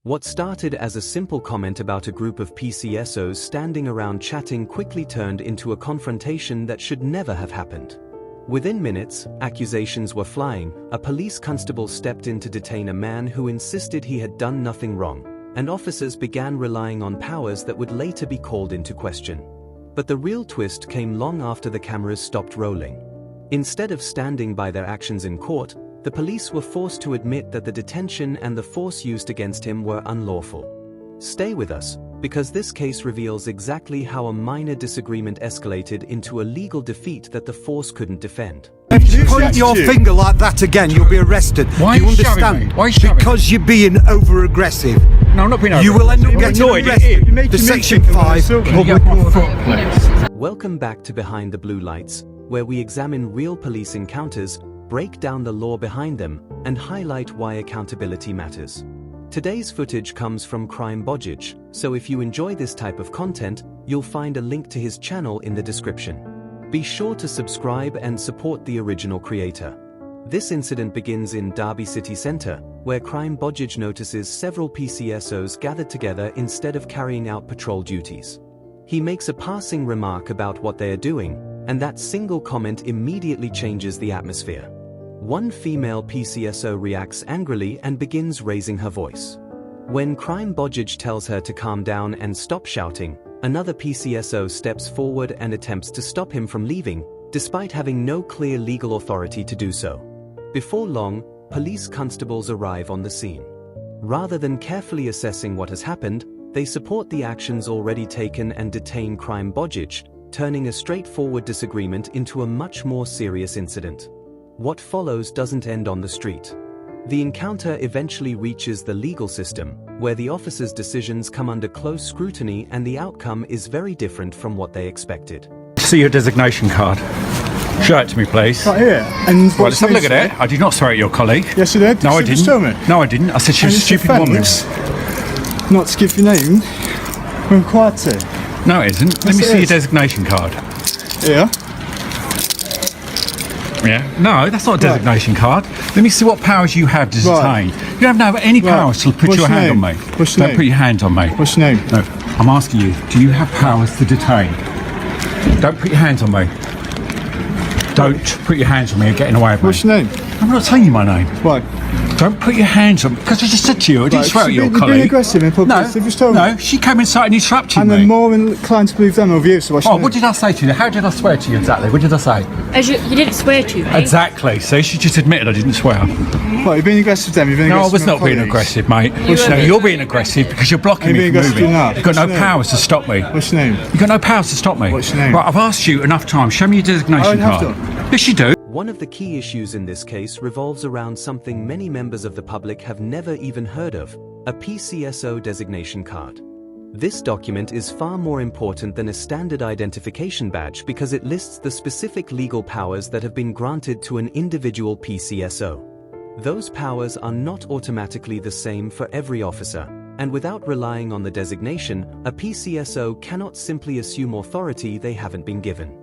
What started as a simple comment about a group of PCSOs standing around chatting quickly turned into a confrontation that should never have happened. Within minutes, accusations were flying. A police constable stepped in to detain a man who insisted he had done nothing wrong, and officers began relying on powers that would later be called into question. But the real twist came long after the cameras stopped rolling. Instead of standing by their actions in court, the police were forced to admit that the detention and the force used against him were unlawful. Stay with us, because this case reveals exactly how a minor disagreement escalated into a legal defeat that the force couldn't defend. If you point your finger like that again, you'll be arrested. Why Do you are you shoving understand? me? Why are you shoving Because you're being over-aggressive. No, I'm not being over. You will end up getting annoyed. arrested. The Section 5 public Please. Welcome back to Behind the Blue Lights, where we examine real police encounters, break down the law behind them, and highlight why accountability matters. Today's footage comes from Crime Bodgage, so if you enjoy this type of content, you'll find a link to his channel in the description. Be sure to subscribe and support the original creator. This incident begins in Derby City Centre, where Crime Bodgage notices several PCSOs gathered together instead of carrying out patrol duties. He makes a passing remark about what they are doing, and that single comment immediately changes the atmosphere. One female PCSO reacts angrily and begins raising her voice. When Crime Bodgage tells her to calm down and stop shouting, another PCSO steps forward and attempts to stop him from leaving, despite having no clear legal authority to do so. Before long, police constables arrive on the scene. Rather than carefully assessing what has happened, they support the actions already taken and detain Crime Bodgage, turning a straightforward disagreement into a much more serious incident. What follows doesn't end on the street. The encounter eventually reaches the legal system, where the officers' decisions come under close scrutiny and the outcome is very different from what they expected. See your designation card. Show it to me, please. Right here. And Right, let's have a look at it. I did not swear at your colleague. Yes, you did. No, I Did you didn't. tell me? No, I didn't. I said she was a stupid woman. Not to give your name. We're required to. No, it isn't. Let me Yes, it see your is. designation card. Yeah. Yeah. No, that's not a designation card. Let me see what powers you have to Right. detain. You don't have any powers to put What's your your hand on name? me. What's your Don't name? put your hands on me. What's your name? No, I'm asking you, do you have powers to detain? Don't put your hands on me. Don't put your hands on me and getting away with me. What's your name? I'm not telling you my name. Right. Don't put your hands on me. Because I just said to you, I didn't Right, swear at so your you're being colleague. aggressive in public. No, So you've just told me. no, she came inside and interrupted And me. I'm more inclined to believe them over you, so what's your Oh, name? what did I say to you? How did I swear to you exactly? What did I say? As you didn't swear to, eh? Exactly. See, she just admitted I didn't swear. Right, you're being aggressive then. You're being No, I aggressive was with not being colleagues. aggressive, mate. No, you're being aggressive because you're blocking Are you me being from aggressive moving. now? You've got no What's your name? powers to stop me. What's your name? You've got no powers to stop me. What's your name? Right, I've asked you enough times. Show me your designation I have card. Yes, you do. One of the key issues in this case revolves around something many members of the public have never even heard of: a PCSO designation card. This document is far more important than a standard identification badge because it lists the specific legal powers that have been granted to an individual PCSO. Those powers are not automatically the same for every officer, and without relying on the designation, a PCSO cannot simply assume authority they haven't been given.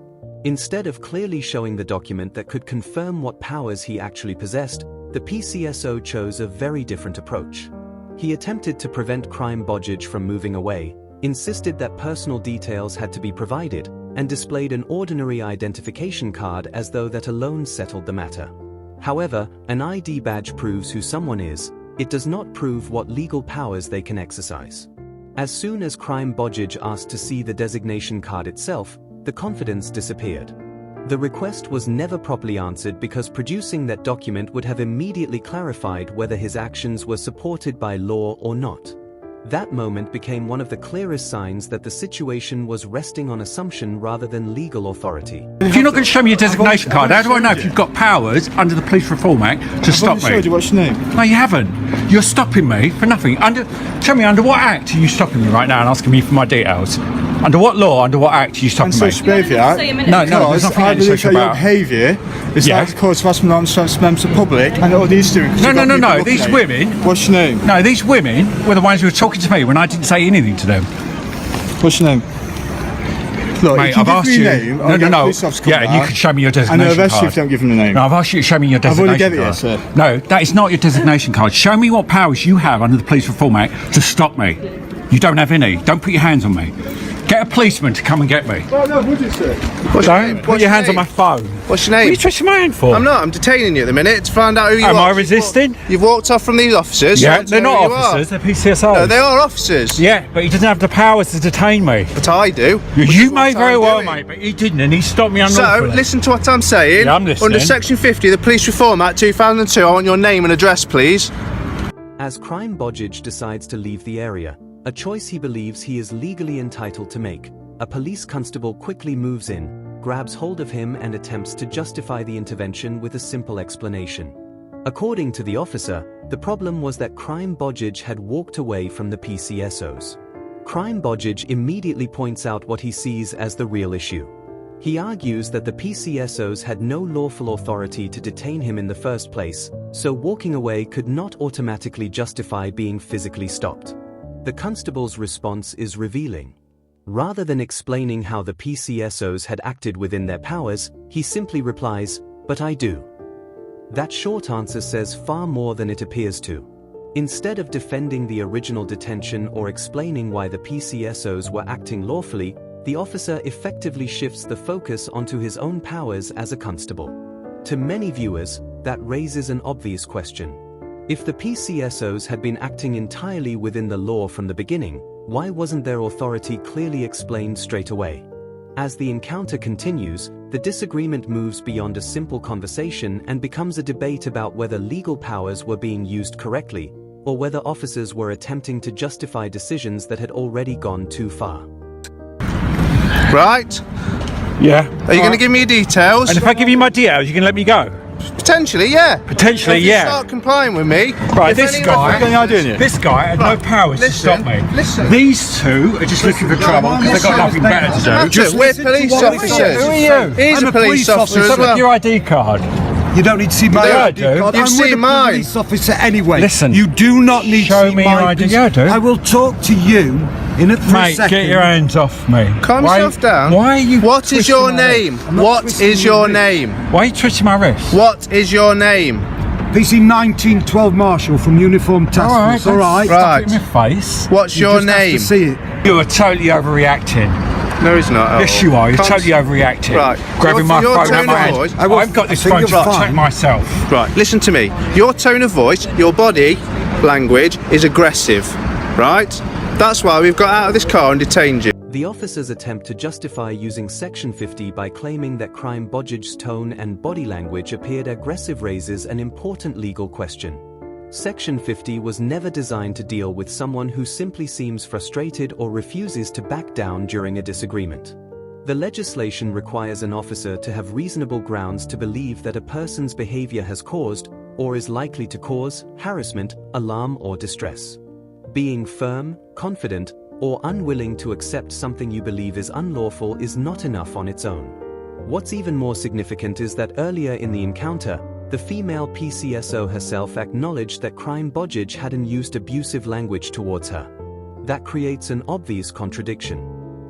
Instead of clearly showing the document that could confirm what powers he actually possessed, the PCSO chose a very different approach. He attempted to prevent Crime Bodgage from moving away, insisted that personal details had to be provided, and displayed an ordinary identification card as though that alone settled the matter. However, an ID badge proves who someone is. It does not prove what legal powers they can exercise. As soon as Crime Bodgage asked to see the designation card itself, the confidence disappeared. The request was never properly answered because producing that document would have immediately clarified whether his actions were supported by law or not. That moment became one of the clearest signs that the situation was resting on assumption rather than legal authority. If you're not going to show me your designation card, how do I know if you've got powers under the Police Reform Act to I've stop already showed me? you. What's your name? No, you haven't. You're stopping me for nothing. Tell me, under what act are you stopping me right now and asking me for my details? Under what law, under what act are you stopping me? Antisocial behaviour Act. No, there's Because nothing I believe that antisocial your about. behaviour is Yeah. like the cause of harassment on members of the public, and all these doing. No. These women. What's your name? No, these women were the ones who were talking to me when I didn't say anything to them. What's your name? Look, Mate, you can I've give asked me you. your name. I'll No, get no, a no. police officer Yeah, come you back. can show me your And designation I'll arrest you card. if you don't give him the name. No, I've asked you to show me your I've designation already gave it, card. yes, sir. No, that is not your designation card. Show me what powers you have under the Police Reform Act to stop me. You don't have any. Don't put your hands on me. Get a policeman to come and get me. Oh, no, would you, sir? Don't put your hands on my phone. What's your What are name? you twisting my hand for? I'm not. I'm detaining you at the minute to find out who you are. Am I resisting? You've walked off from these officers. Yeah, so I they're don't not know who you are. officers. They're PCSOs. No, they are officers. Yeah, but he doesn't have the powers to detain me. But I do. which You is what may very I'm well, doing. mate, but he didn't, and he stopped me So, unlawfully. listen to what I'm saying. Yeah, I'm listening. Under Section 50 of the Police Reform Act 2002, I want your name and address, please. As Crime Bodgage decides to leave the area, a choice he believes he is legally entitled to make, a police constable quickly moves in, grabs hold of him and attempts to justify the intervention with a simple explanation. According to the officer, the problem was that Crime Bodgage had walked away from the PCSOs. Crime Bodgage immediately points out what he sees as the real issue. He argues that the PCSOs had no lawful authority to detain him in the first place, so walking away could not automatically justify being physically stopped. The constable's response is revealing. Rather than explaining how the PCSOs had acted within their powers, he simply replies, "But I do." That short answer says far more than it appears to. Instead of defending the original detention or explaining why the PCSOs were acting lawfully, the officer effectively shifts the focus onto his own powers as a constable. To many viewers, that raises an obvious question. If the PCSOs had been acting entirely within the law from the beginning, why wasn't their authority clearly explained straight away? As the encounter continues, the disagreement moves beyond a simple conversation and becomes a debate about whether legal powers were being used correctly, or whether officers were attempting to justify decisions that had already gone too far. Right? Yeah. Are you going to give me your details? And if I give you my details, you can let me go? Potentially, yeah. Potentially, If you yeah. start complying with me. Right, if this any guy, references- this guy had no powers to listen, stop me. listen. These two are just looking for trouble because they've got nothing better to do. Just we're police Who officers. are you? He's I'm a a police police officer officer. as Look at well. your ID card. You don't need to see my Yeah, I ID do. card. You've I'm seen with a mine. police officer anyway. Listen. You do not need Show to see me my your ID. Yeah, I do. I will talk to you in a Mate, second. get your hands off me. Calm Why- yourself down. Why are you What is twisting your my name? wrist? not What twisting is your your wrist. name? Why are you twisting my wrist? What is your name? PC 1912 Marshal from Uniform Task Alright, Force. All right. Right. Stop it in my face. What's You your just have name? to see it. You are totally overreacting. No, he's not. Yes, you are. You're Calm- totally overreacting. Right. Grabbing my Your phone tone out my of hand. voice- I've got this I think phone to you're protect fine. myself. Right, listen to me. Your tone of voice, your body language is aggressive, right? That's why we've got out of this car and detained you. The officers attempt to justify using Section 50 by claiming that Crime Bodgage's tone and body language appeared aggressive raises an important legal question. Section 50 was never designed to deal with someone who simply seems frustrated or refuses to back down during a disagreement. The legislation requires an officer to have reasonable grounds to believe that a person's behavior has caused, or is likely to cause, harassment, alarm or distress. Being firm, confident, or unwilling to accept something you believe is unlawful is not enough on its own. What's even more significant is that earlier in the encounter, the female PCSO herself acknowledged that Crime Bodgage hadn't used abusive language towards her. That creates an obvious contradiction.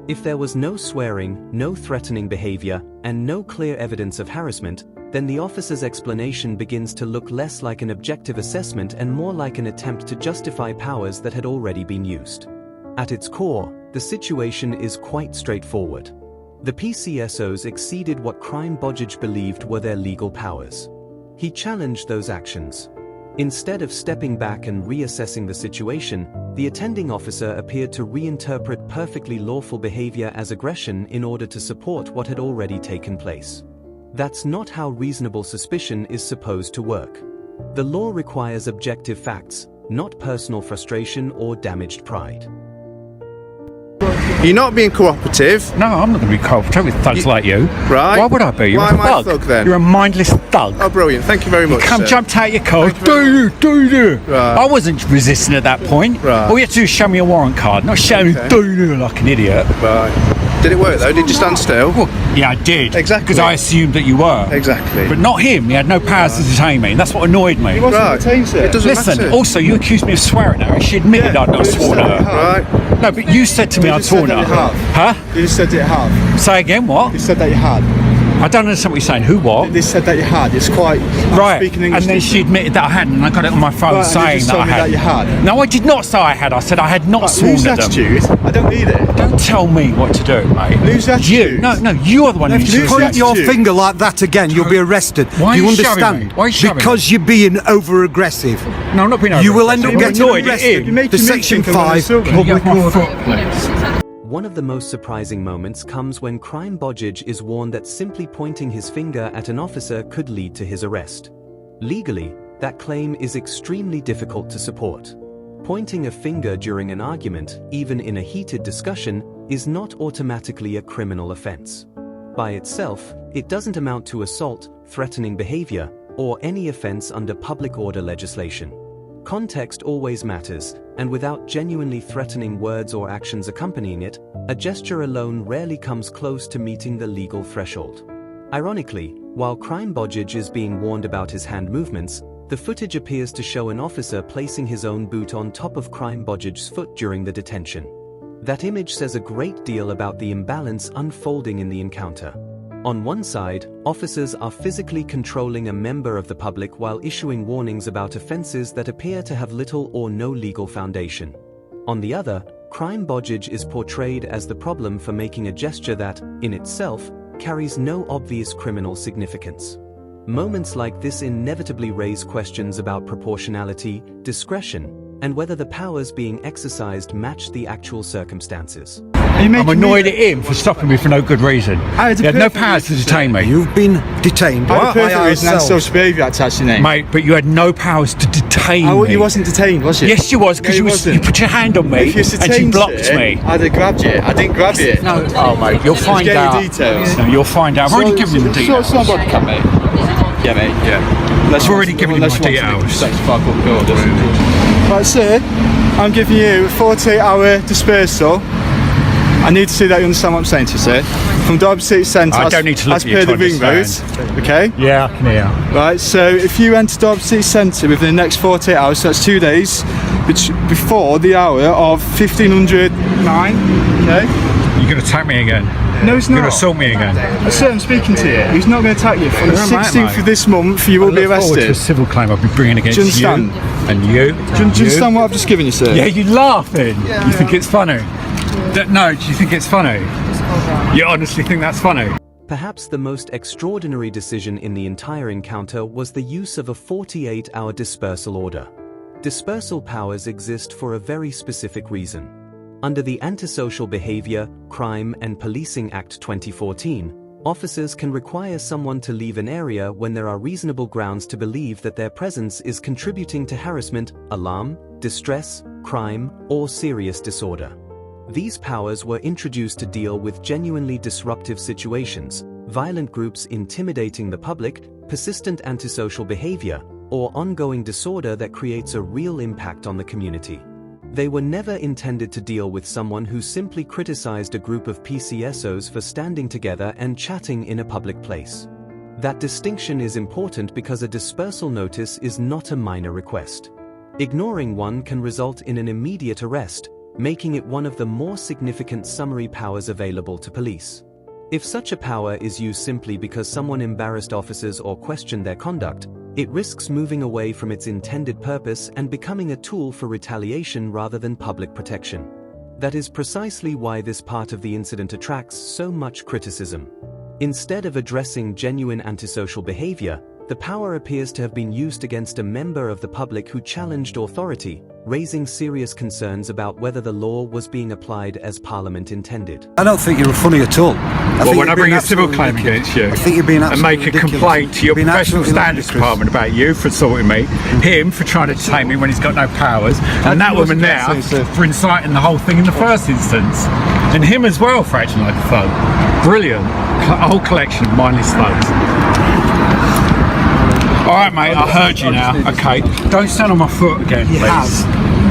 If there was no swearing, no threatening behavior, and no clear evidence of harassment, then the officer's explanation begins to look less like an objective assessment and more like an attempt to justify powers that had already been used. At its core, the situation is quite straightforward. The PCSOs exceeded what Crime Bodgage believed were their legal powers. He challenged those actions. Instead of stepping back and reassessing the situation, the attending officer appeared to reinterpret perfectly lawful behavior as aggression in order to support what had already taken place. That's not how reasonable suspicion is supposed to work. The law requires objective facts, not personal frustration or damaged pride. You're not being cooperative. No, I'm not going to be cooperative with thugs like you. Right. Why would I be? You're Why a am I a thug. thug then? You're a mindless thug. Oh, brilliant. Thank you very much, Come, sir. jumped out your car. Thank you very Do. Right. I wasn't resisting at that point. Right. All you had to do is show me a warrant card, not show me Okay. do like an idiot. Right. Did it work though? Did you stand still? Well, yeah, I did. Exactly. Because I assumed that you were. Exactly. But not him. He had no powers to detain me. And that's what annoyed me. He wasn't Right. detained, sir. It doesn't Listen, matter. also, you accused me of swearing at her. She admitted I'd not sworn at her. Right. No, but you said to me You I'd just said sworn that at you her. have. Huh? You just said that you have. Say again, what? You said that you had. I don't understand what you're saying. Who, what? They said that you had. It's quite... I'm Right, speaking English and then to she you. admitted that I hadn't, and I got it on my phone Right, and you saying just that I told me had. that you had. No, I did not say I had. I said I had not sworn Lose at them. attitude. I don't need it. Don't tell me what to do, mate. Lose attitude. You. No, you are the one who If needs you to lose lose Point your attitude. finger like that again, you'll be arrested. Why are Do you you shoving understand? me? Why are you shoving Because you're being over-aggressive. No, I'm not being You will end over-aggressive. up I'm getting annoyed at arrested. him. You're The making me Section think I'm 5 assault. Can you get public off my order. foot, please? One of the most surprising moments comes when Crime Bodgage is warned that simply pointing his finger at an officer could lead to his arrest. Legally, that claim is extremely difficult to support. Pointing a finger during an argument, even in a heated discussion, is not automatically a criminal offense. By itself, it doesn't amount to assault, threatening behavior, or any offense under public order legislation. Context always matters, and without genuinely threatening words or actions accompanying it, a gesture alone rarely comes close to meeting the legal threshold. Ironically, while Crime Bodgage is being warned about his hand movements, the footage appears to show an officer placing his own boot on top of Crime Bodgage's foot during the detention. That image says a great deal about the imbalance unfolding in the encounter. On one side, officers are physically controlling a member of the public while issuing warnings about offenses that appear to have little or no legal foundation. On the other, Crime Bodgage is portrayed as the problem for making a gesture that, in itself, carries no obvious criminal significance. Moments like this inevitably raise questions about proportionality, discretion, and whether the powers being exercised match the actual circumstances. I'm annoyed at him for stopping me for no good reason. had He a had no perfect powers to reason, detain me. You've been detained I had a by perfect reason and ourselves. social behaviour attached to your name. Mate, but you had no powers to detain me. You wasn't detained, was you? Yes, you was, because No, you wasn't. put your hand on me If you and you blocked me. I'd have grabbed you. I didn't grab you. No, oh mate, you'll find get out. your details. No, you'll find out. I've already given you the details. It's not body cam, mate. Yeah, mate. Yeah. I've already given you my details. Right, sir, I'm giving you a 48-hour dispersal. I need to see that you understand what I'm saying to you, sir. From Derby City Centre, I don't need to look as at you per to the ring route. understand. Okay? Yeah, I can hear. Right, so if you enter Derby City Centre within the next 48 hours, so that's 2 days, before the hour of 1509, okay? You're going to attack me again. No, it's You're not. going to assault me again. Sir, I'm speaking to you. He's not going to attack you. On the You're right, 16th mate. of this month, you will be I look forward to a arrested. civil claim I'll be bringing against Do you understand? and you. Do you understand what I've just given you, sir? Yeah, you're laughing. You think it's funny? No, do you think it's funny? You honestly think that's funny? Perhaps the most extraordinary decision in the entire encounter was the use of a 48-hour dispersal order. Dispersal powers exist for a very specific reason. Under the Antisocial Behavior, Crime and Policing Act 2014, officers can require someone to leave an area when there are reasonable grounds to believe that their presence is contributing to harassment, alarm, distress, crime, or serious disorder. These powers were introduced to deal with genuinely disruptive situations, violent groups intimidating the public, persistent antisocial behavior, or ongoing disorder that creates a real impact on the community. They were never intended to deal with someone who simply criticized a group of PCSOs for standing together and chatting in a public place. That distinction is important because a dispersal notice is not a minor request. Ignoring one can result in an immediate arrest, making it one of the more significant summary powers available to police. If such a power is used simply because someone embarrassed officers or questioned their conduct, it risks moving away from its intended purpose and becoming a tool for retaliation rather than public protection. That is precisely why this part of the incident attracts so much criticism. Instead of addressing genuine antisocial behavior, the power appears to have been used against a member of the public who challenged authority, raising serious concerns about whether the law was being applied as Parliament intended. I don't think you're funny at all. Well, when I bring a civil claim against you I think you're being and make a ridiculous. complaint to your You're being professional absolutely standards ludicrous. department about you for assaulting me, him for trying to detain me when he's got no powers, and that woman there for inciting the whole thing in the first instance, and him as well for acting like a thug. Brilliant. A whole collection of mindless thugs. Alright mate, I heard you now. Okay, don't stand on my foot again, please.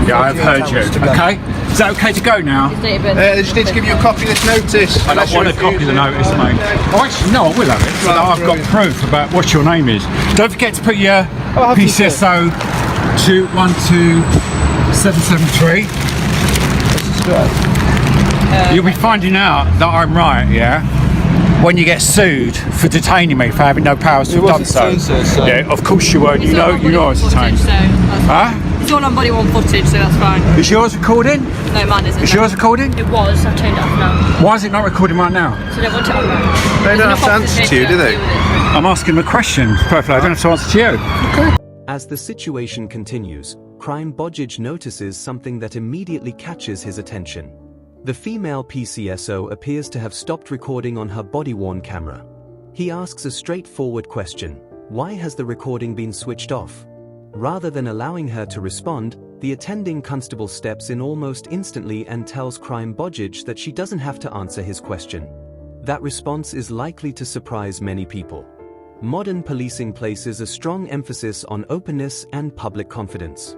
Yeah, I've heard you. Okay? Is that okay to go now? They just need to give you a copy of this notice. I don't want a copy of the notice, mate. Oh, actually, no, I will have it. So that I've got proof about what your name is. Don't forget to put your PCSO 212773. You'll be finding out that I'm right, yeah? When you get sued for detaining me for having no powers to have done so. Yeah, of course you won't. You know I was detained. Huh? It's all on body worn footage, so that's fine. Is yours recording? No, mine isn't. Is yours recording? It was. I've turned it off now. Why is it not recording right now? So I don't want it on there. They don't have to answer to you, do they? I'm asking them a question. Perfectly. I don't have to answer to you. Okay. As the situation continues, Crime Bodgage notices something that immediately catches his attention. The female PCSO appears to have stopped recording on her body-worn camera. He asks a straightforward question: why has the recording been switched off? Rather than allowing her to respond, the attending constable steps in almost instantly and tells Crime Bodgage that she doesn't have to answer his question. That response is likely to surprise many people. Modern policing places a strong emphasis on openness and public confidence.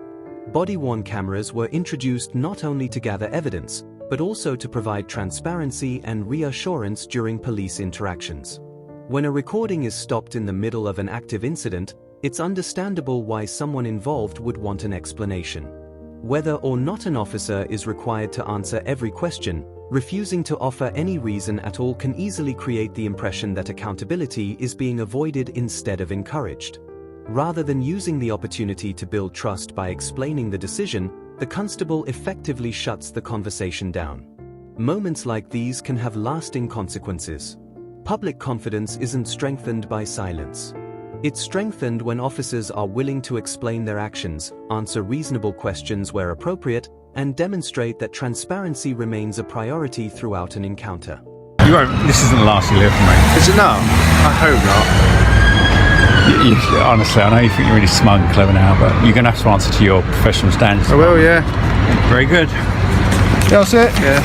Body-worn cameras were introduced not only to gather evidence, but also to provide transparency and reassurance during police interactions. When a recording is stopped in the middle of an active incident, it's understandable why someone involved would want an explanation. Whether or not an officer is required to answer every question, refusing to offer any reason at all can easily create the impression that accountability is being avoided instead of encouraged. Rather than using the opportunity to build trust by explaining the decision, the constable effectively shuts the conversation down. Moments like these can have lasting consequences. Public confidence isn't strengthened by silence. It's strengthened when officers are willing to explain their actions, answer reasonable questions where appropriate, and demonstrate that transparency remains a priority throughout an encounter. This isn't the last you hear from me. Is it not? I hope not. Honestly, I know you think you're really smug and clever now, but you're going to have to answer to your professional standards. I will, yeah. Very good. Yeah, that's it. Yeah.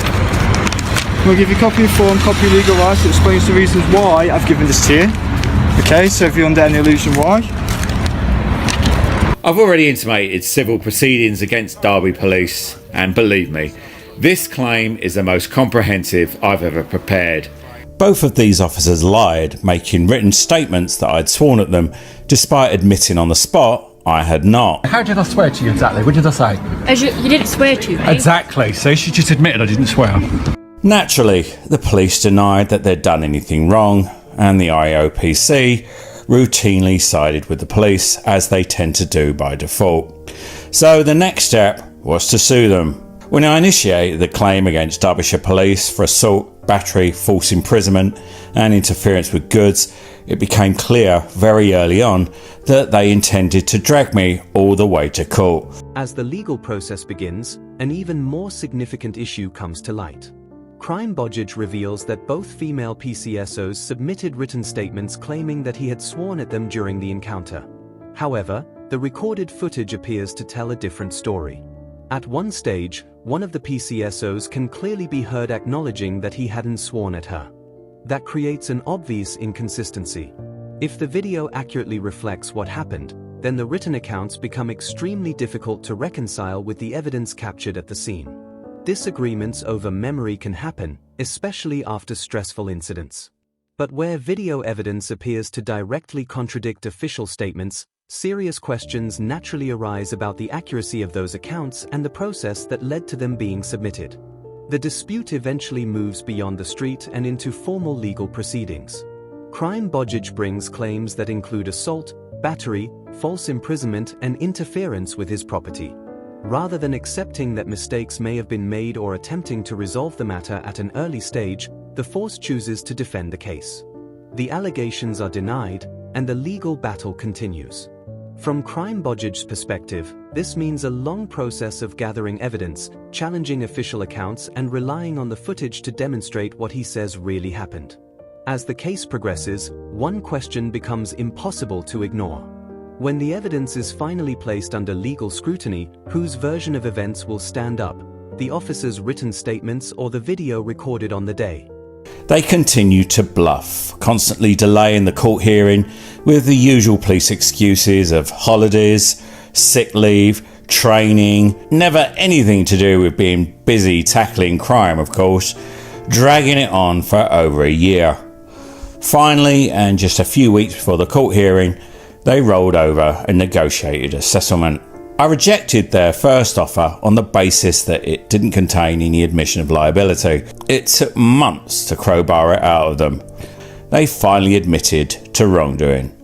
We'll give you a copy of form, copy of legal rights that explains the reasons why I've given this to you. Okay, so if you're under any illusion why. I've already intimated civil proceedings against Derby Police, and believe me, this claim is the most comprehensive I've ever prepared. Both of these officers lied, making written statements that I'd sworn at them, despite admitting on the spot I had not. How did I swear to you exactly? What did I say? You didn't swear to, eh? Exactly. So she just admitted I didn't swear. Naturally, the police denied that they'd done anything wrong, and the IOPC routinely sided with the police, as they tend to do by default. So the next step was to sue them. When I initiated the claim against Derbyshire Police for assault, battery, false imprisonment and interference with goods, it became clear very early on that they intended to drag me all the way to court. As the legal process begins, an even more significant issue comes to light. Crime Bodgage reveals that both female PCSOs submitted written statements claiming that he had sworn at them during the encounter. However, the recorded footage appears to tell a different story. At one stage, one of the PCSOs can clearly be heard acknowledging that he hadn't sworn at her. That creates an obvious inconsistency. If the video accurately reflects what happened, then the written accounts become extremely difficult to reconcile with the evidence captured at the scene. Disagreements over memory can happen, especially after stressful incidents. But where video evidence appears to directly contradict official statements, serious questions naturally arise about the accuracy of those accounts and the process that led to them being submitted. The dispute eventually moves beyond the street and into formal legal proceedings. Crime Bodgage brings claims that include assault, battery, false imprisonment, and interference with his property. Rather than accepting that mistakes may have been made or attempting to resolve the matter at an early stage, the force chooses to defend the case. The allegations are denied, and the legal battle continues. From Crime Bodgage's perspective, this means a long process of gathering evidence, challenging official accounts, and relying on the footage to demonstrate what he says really happened. As the case progresses, one question becomes impossible to ignore. When the evidence is finally placed under legal scrutiny, whose version of events will stand up? The officer's written statements or the video recorded on the day? They continue to bluff, constantly delaying the court hearing with the usual police excuses of holidays, sick leave, training, never anything to do with being busy tackling crime, of course, dragging it on for over a year. Finally, and just a few weeks before the court hearing, they rolled over and negotiated a settlement. I rejected their first offer on the basis that it didn't contain any admission of liability. It took months to crowbar it out of them. They finally admitted to wrongdoing.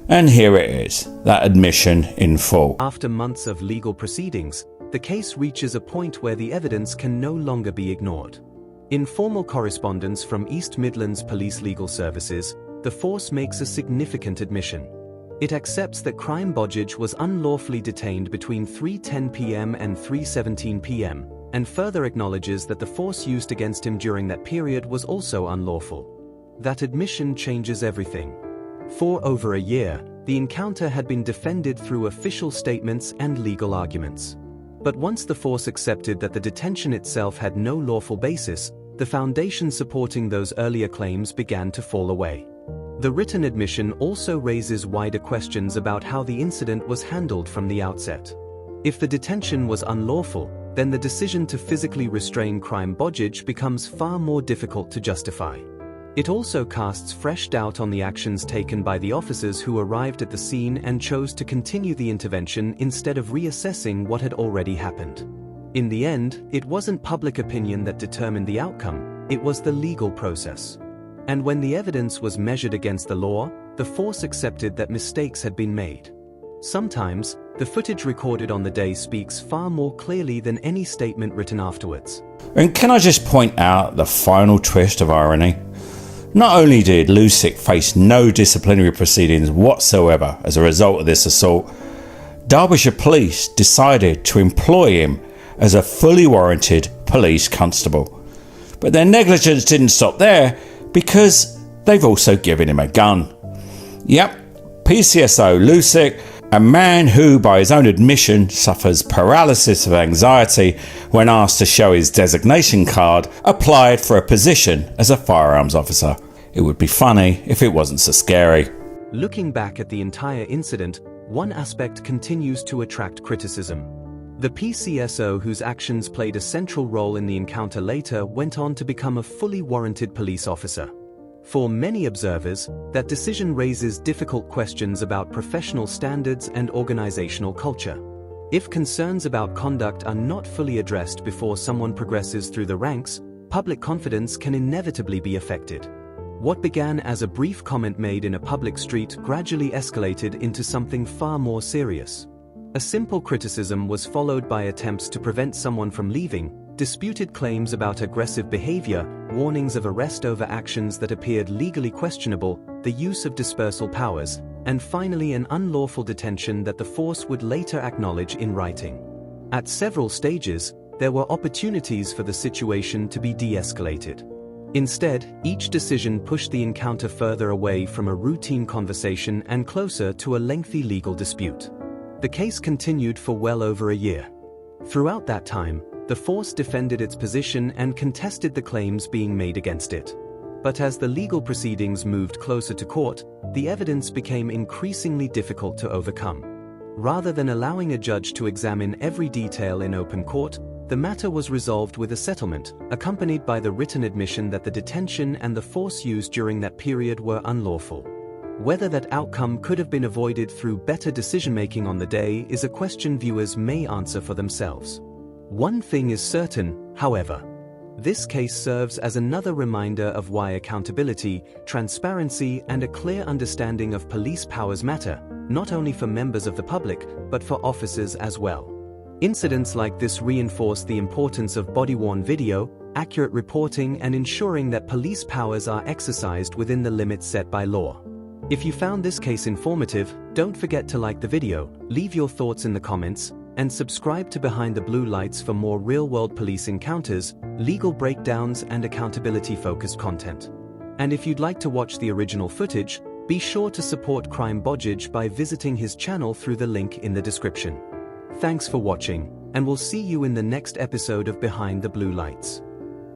And here it is, that admission in full. After months of legal proceedings, the case reaches a point where the evidence can no longer be ignored. In formal correspondence from East Midlands Police Legal Services, the force makes a significant admission. It accepts that Crime Bodgage was unlawfully detained between 3:10 p.m. and 3:17 p.m., and further acknowledges that the force used against him during that period was also unlawful. That admission changes everything. For over a year, the encounter had been defended through official statements and legal arguments. But once the force accepted that the detention itself had no lawful basis, the foundation supporting those earlier claims began to fall away. The written admission also raises wider questions about how the incident was handled from the outset. If the detention was unlawful, then the decision to physically restrain Crime Bodgage becomes far more difficult to justify. It also casts fresh doubt on the actions taken by the officers who arrived at the scene and chose to continue the intervention instead of reassessing what had already happened. In the end, it wasn't public opinion that determined the outcome, it was the legal process. And when the evidence was measured against the law, the force accepted that mistakes had been made. Sometimes, the footage recorded on the day speaks far more clearly than any statement written afterwards. And can I just point out the final twist of irony? Not only did Lusick face no disciplinary proceedings whatsoever as a result of this assault, Derbyshire Police decided to employ him as a fully warranted police constable. But their negligence didn't stop there, because they've also given him a gun. Yep, PCSO Lusick, a man who, by his own admission, suffers paralysis of anxiety when asked to show his designation card, applied for a position as a firearms officer. It would be funny if it wasn't so scary. Looking back at the entire incident, one aspect continues to attract criticism. The PCSO, whose actions played a central role in the encounter, later went on to become a fully warranted police officer. For many observers, that decision raises difficult questions about professional standards and organizational culture. If concerns about conduct are not fully addressed before someone progresses through the ranks, public confidence can inevitably be affected. What began as a brief comment made in a public street gradually escalated into something far more serious. A simple criticism was followed by attempts to prevent someone from leaving, disputed claims about aggressive behavior, warnings of arrest over actions that appeared legally questionable, the use of dispersal powers, and finally an unlawful detention that the force would later acknowledge in writing. At several stages, there were opportunities for the situation to be de-escalated. Instead, each decision pushed the encounter further away from a routine conversation and closer to a lengthy legal dispute. The case continued for well over a year. Throughout that time, the force defended its position and contested the claims being made against it. But as the legal proceedings moved closer to court, the evidence became increasingly difficult to overcome. Rather than allowing a judge to examine every detail in open court, the matter was resolved with a settlement, accompanied by the written admission that the detention and the force used during that period were unlawful. Whether that outcome could have been avoided through better decision-making on the day is a question viewers may answer for themselves. One thing is certain, however. This case serves as another reminder of why accountability, transparency, and a clear understanding of police powers matter, not only for members of the public, but for officers as well. Incidents like this reinforce the importance of body-worn video, accurate reporting, and ensuring that police powers are exercised within the limits set by law. If you found this case informative, don't forget to like the video, leave your thoughts in the comments, and subscribe to Behind the Blue Lights for more real-world police encounters, legal breakdowns, and accountability-focused content. And if you'd like to watch the original footage, be sure to support Crime Bodgage by visiting his channel through the link in the description. Thanks for watching, and we'll see you in the next episode of Behind the Blue Lights.